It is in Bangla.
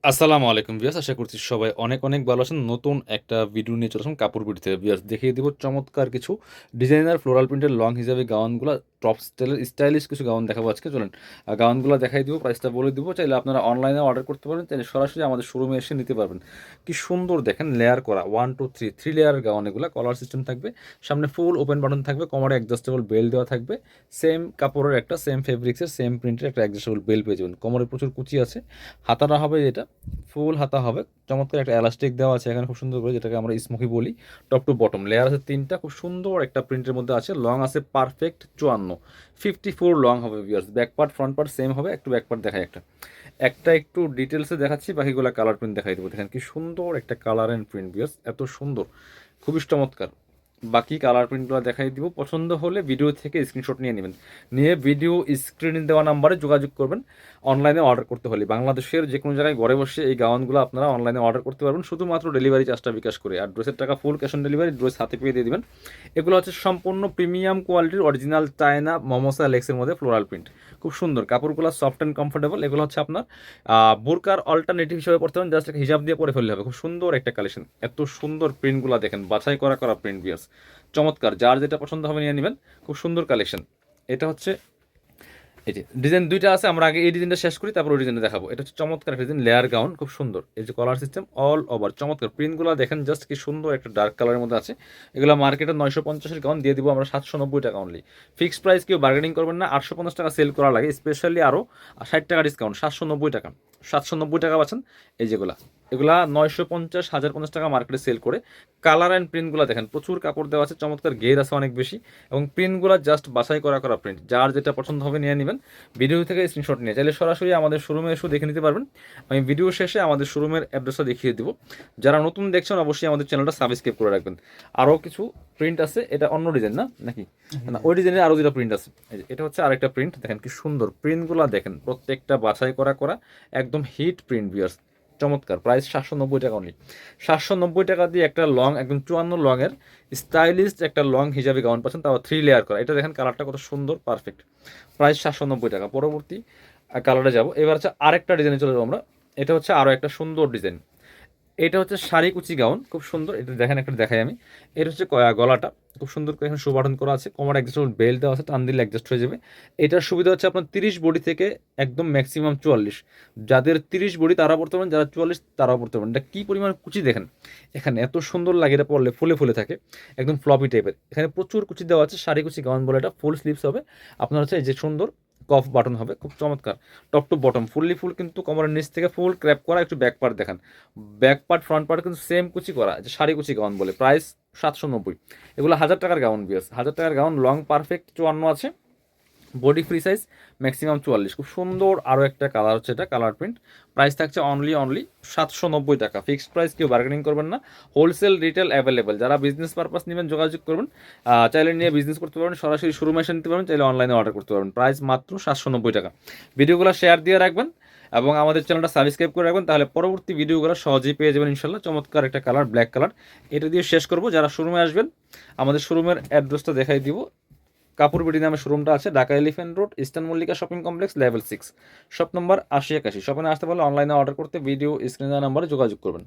আসসালামু আলাইকুম ভিউয়ার্স, আশা করছি সবাই অনেক অনেক ভালো আছেন। নতুন একটা ভিডিও নিয়ে চলে আসলাম কাপড় বিডি থেকে। ভিউয়ার্স, দেখিয়ে দিব চমৎকার কিছু ডিজাইনার ফ্লোরাল প্রিন্টের লং হিসাবে গাউনগুলো, টপ স্টাইলিশ কিছু গাউন দেখাবো আজকে। চলেন গাউনগুলো দেখাই দিব, প্রাইসটা বলে দিব। চাইলে আপনারা অনলাইনে অর্ডার করতে পারবেন, চাইলে সরাসরি আমাদের শোরুমে এসে নিতে পারবেন। কি সুন্দর দেখেন, লেয়ার করা 1 2 3 থ্রি লেয়ার গাউন। এগুলো কলার সিস্টেম থাকবে, সামনে ফুল ওপেন বাটন থাকবে, কোমরে অ্যাডজাস্টেবল বেল্ট দেওয়া থাকবে। সেম কাপড়ের একটা, সেম ফেব্রিক্সের, সেম প্রিন্টের একটা অ্যাডজাস্টেবল বেল্ট পেয়ে যাবেন। কোমরে প্রচুর কুচি আছে, হাতাটা হবে এটা ফুল হাতা হবে। চমৎকার একটা এলাস্টিক দেওয়া আছে এখানে খুব সুন্দর করে, যেটাকে আমরা স্মোকি বলি। টপ টু বটম লেয়ার আছে তিনটা, খুব সুন্দর একটা প্রিন্টের মধ্যে আছে। লং আছে পারফেক্ট 54 লং হবে viewers. Back part front part same হবে। একটু ব্যাক পার্ট দেখাই, একটা একটা একটু ডিটেলসে দেখাচ্ছি, বাকিগুলো কালার প্রিন্ট দেখাই দেবো। দেখেন কি সুন্দর একটা কালার অ্যান্ড প্রিন্ট ভিউয়ার্স, এত সুন্দর, খুবই চমৎকার। বাকি কালার প্রিন্টগুলো দেখাই দিব। পছন্দ হলে ভিডিও থেকে স্ক্রিনশট নিয়ে নেবেন, নিয়ে ভিডিও স্ক্রিনে দেওয়া নাম্বারে যোগাযোগ করবেন। অনলাইনে অর্ডার করতে হলে বাংলাদেশের যে কোনো জায়গায় ঘরে বসে এই গাউনগুলো আপনারা অনলাইনে অর্ডার করতে পারবেন, শুধুমাত্র ডেলিভারি চার্জটা বিকাশ করে। আর ড্রেসের টাকা full cash on delivery, dress হাতে পেয়ে দিয়ে দেবেন। এগুলো হচ্ছে সম্পূর্ণ প্রিমিয়াম কোয়ালিটির অরিজিনাল চায়না মমোসা লেক্সের মধ্যে ফ্লোরাল প্রিন্ট, খুব সুন্দর। কাপড়গুলো সফট অ্যান্ড কমফোর্টেবল। এগুলো হচ্ছে আপনার বোরকার অল্টারনেটিভ হিসেবে পড়তে পারেন, জাস্ট হিজাব দিয়ে পরে ফেললে হবে। খুব সুন্দর একটা কালেকশন, এত সুন্দর প্রিন্টগুলো দেখেন, বাছাই করা করা প্রিন্ট বিয়ার্স, চমৎকার। যার যেটা পছন্দ হবে নিয়ে নেবেন, খুব সুন্দর কালেকশন। এটা হচ্ছে এই যে ডিজাইন দুইটা আছে, আমরা আগে এই ডিজাইনটা শেষ করি, তারপর ওই ডিজাইনটা দেখাবো। এটা হচ্ছে চমৎকার একটা ডিজাইন, লেয়ার গাউন, খুব সুন্দর। এই যে কলার সিস্টেম অল ওভার, চমৎকার প্রিন্টগুলো দেখেন, জাস্ট কি সুন্দর একটা ডার্ক কালারের মধ্যে আছে। এগুলো মার্কেটে 950-এর গাউন দিয়ে দিব আমরা 790 টাকা অনলি। ফিক্সড প্রাইস, কেউ বার্গেনিং করবেন না। 850 টাকা সেল করা লাগে, স্পেশালি আরও 60 টাকা ডিসকাউন্ট, 790 টাকা। 790 টাকা পাচ্ছেন এই যেগুলা। এগুলা 950, 1050 টাকা মার্কেটে সেল করে। কালার অ্যান্ড প্রিন্টগুলো দেখেন, প্রচুর কাপড় দেওয়া আছে, চমৎকার ঘের আছে অনেক বেশি, এবং প্রিন্টগুলো জাস্ট বাছাই করা করা প্রিন্ট। যার যেটা পছন্দ হবে নিয়ে নেবেন। ভিডিও থেকে স্ক্রিনশট নিয়ে চাইলে সরাসরি আমাদের শোরুমে এসে দেখে নিতে পারবেন। আমি ভিডিও শেষে আমাদের শোরুমের অ্যাড্রেসটা দেখিয়ে দেবো। যারা নতুন দেখছেন অবশ্যই আমাদের চ্যানেলটা সাবস্ক্রাইব করে রাখবেন। আরও কিছু প্রিন্ট আছে, এটা অন্য ডিজাইন না নাকি? না, ওই ডিজাইনের আরও দুটো প্রিন্ট আছে। এটা হচ্ছে আরেকটা প্রিন্ট, দেখেন কি সুন্দর প্রিন্টগুলো দেখেন, প্রত্যেকটা বাছাই করা করা একদম হিট প্রিন্ট ভিউয়ার্স, চমৎকার। প্রাইস 790 টাকা অনলি। 790 টাকা দিয়ে একটা লং, একদম 54 লংয়ের স্টাইলিশ একটা লং হিজাবি গাউন পাচ্ছেন, তাও 3 লেয়ার করা। এটা দেখেন কালারটা কত সুন্দর, পারফেক্ট। প্রাইস 790 টাকা। পরবর্তী কালারে যাব। এবার হচ্ছে আরেকটা ডিজাইনে চলে যাবো আমরা। এটা হচ্ছে আরও একটা সুন্দর ডিজাইন। এটা হচ্ছে শাড়ি কুচি গাউন, খুব সুন্দর। এটা দেখেন, একটা দেখাই আমি। এটা হচ্ছে গলাটা খুব সুন্দর করে এখানে শোভাটন করা আছে, কোমর অ্যাডজাস্টেবল বেল্ট দেওয়া আছে, টান দিলে অ্যাডজাস্ট হয়ে যাবে। এটার সুবিধা হচ্ছে আপনার 30 বডি থেকে একদম ম্যাক্সিমাম 44, যাদের 30 বডি তারা পড়তে পারেন, যারা 44 তারাও পড়তে পারেন। এটা কী পরিমাণ কুচি দেখেন, এখানে এত সুন্দর লাগে, এটা পরলে ফুলে ফুলে থাকে, একদম ফ্লপি টাইপের। এখানে প্রচুর কুচি দেওয়া আছে, শাড়ি কুচি গাউন বলে। এটা ফুল স্লিভস হবে আপনার, হচ্ছে এই যে সুন্দর কফ বাটন হবে, খুব চমৎকার। Top to bottom fully full, কিন্তু কোমরের নিচ থেকে ফুল ক্র্যাপ করা। একটু ব্যাক পার্ট দেখান, ব্যাক পার্ট ফ্রন্ট পার্ট কিন্তু সেম কুচি করা, যে শাড়ি কুচি গাউন বলে। প্রাইস 790। এগুলো 1000 টাকার গাউন বিয়াস, 1000 টাকার গাউন। লং পারফেক্ট 54 আছে, বডি ফ্রি সাইজ ম্যাক্সিমাম 44। খুব সুন্দর আরও একটা কালার হচ্ছে, এটা কালার প্রিন্ট। প্রাইস থাকছে অনলি 790 টাকা। ফিক্সড প্রাইস, কেউ বার্গেনিং করবেন না। হোলসেল রিটেল অ্যাভেলেবেল, যারা বিজনেস পারপাস নেবেন যোগাযোগ করবেন। চাইলে নিয়ে বিজনেস করতে পারবেন, সরাসরি শোরুমে এসে নিতে পারবেন, চাইলে অনলাইনে অর্ডার করতে পারবেন। প্রাইস মাত্র 790 টাকা। ভিডিওগুলো শেয়ার দিয়ে রাখবেন এবং আমাদের চ্যানেলটা সাবস্ক্রাইব করে রাখবেন, তাহলে পরবর্তী ভিডিওগুলো সহজেই পেয়ে যাবেন ইনশাল্লাহ। চমৎকার একটা কালার, ব্ল্যাক কালার। এটা দিয়ে শেষ করব। যারা শোরুমে আসবেন, আমাদের শোরুমের অ্যাড্রেসটা দেখাই দিব। কাপড় বিডি নামে শোরুমটা আছে, Dhaka elephant road, eastern Mallika shopping complex, level 6, shop number 80 81। শপে আসতে পারলে অনলাইনে অর্ডার করতে ভিডিও স্ক্রিনে নাম্বারে যোগাযোগ করবেন।